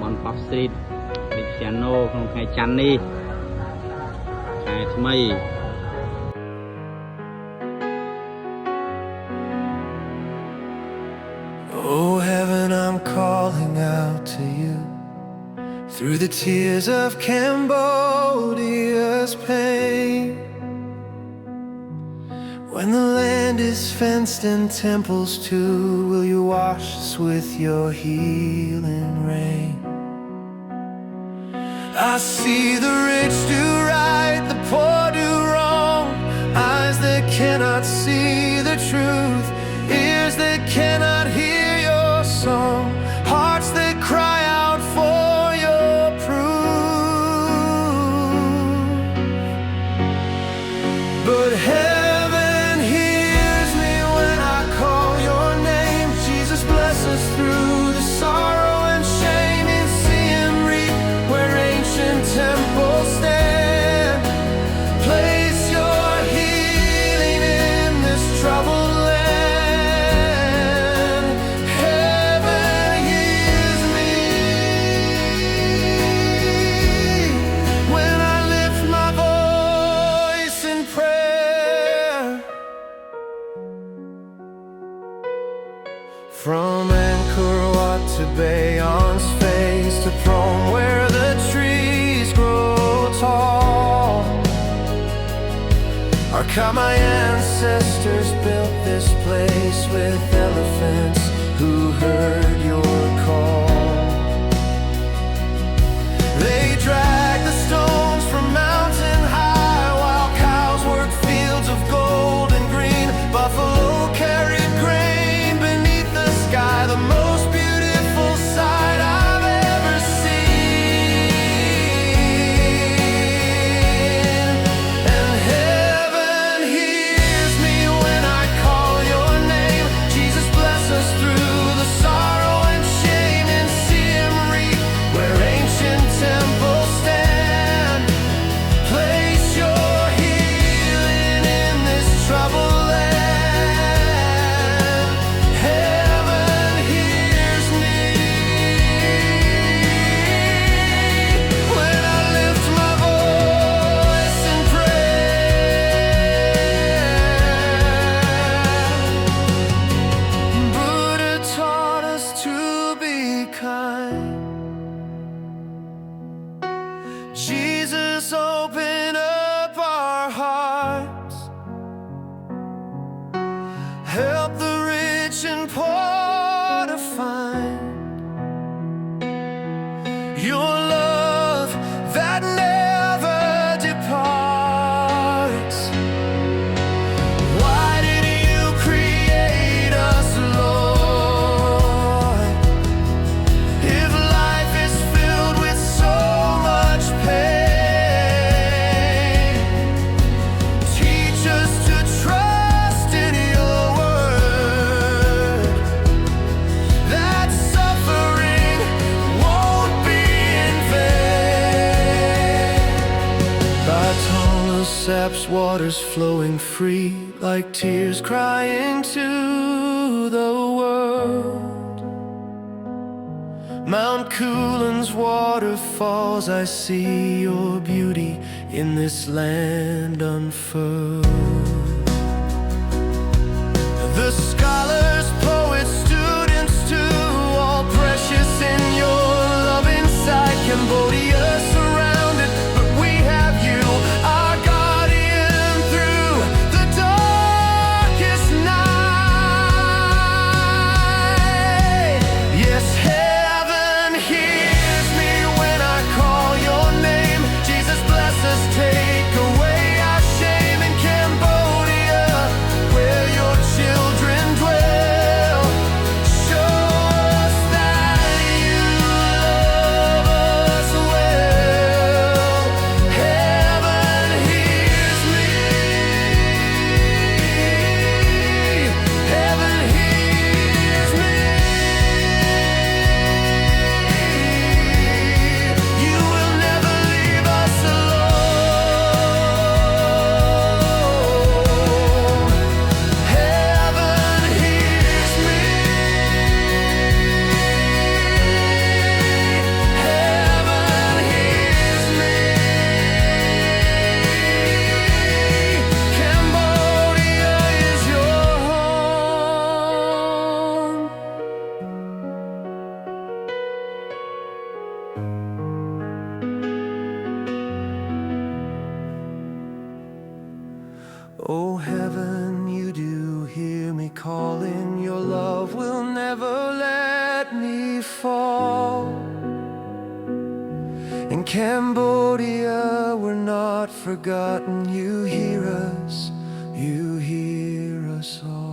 on Pop Street ពីពីយ៉ាណូក្នុងថ្ងៃច័ន្ទនេះខែថ្មី Oh heaven, I'm calling out to you through the tears of Cambodia's pain. When the land is fenced and temples too, will you wash us with your healing rain? I see the rich do right, the poor do wrong, eyes that cannot see the truth, ears that cannot hear your song, hearts that cry out for your proof. But heaven hears me when I call your name. Jesus, bless us through the sorrow and shame in Siem Reap, where ancient temples stand. Place your healing in this troubled land. Heaven hears me when I lift my voice in prayer. From Angkor Wat to Bayon's face to Prohm, where the trees grow tall. My ancestors built this place with elephants who heard your call. They dragged the stones from mountain high while cows worked fields of gold and green. Buffalo carried grain beneath the sky, the most beautiful sight I've ever seen. And heaven hears me when I call your name. Jesus, bless us through the sorrow and shame in Siem Reap, where ancient temples stand. Place your healing in this troubled land. Heaven hears me when I lift my voice in prayer. Buddha taught us to be kind. Jesus, open up our hearts. Help the rich and poor to find your love that never departs. Why did you create us, Lord? If life is filled with so much pain, teach us to trust in your word, that suffering won't be in vain. By tonal saps, waters flowing free, like tears crying to the world. Mount Kulan's waterfalls, I see your beauty in this land unfurled. The scholars, poets, students too, all precious in your love inside. Cambodia surrounded, but we have you, our guardian through the darkest night. Yes, heaven hears me when I call your name. Jesus, bless us, take away our shame in Cambodia, where your children dwell. Oh heaven, you do hear me calling. Your love will never let me fall. In Cambodia, we're not forgotten. You hear us all.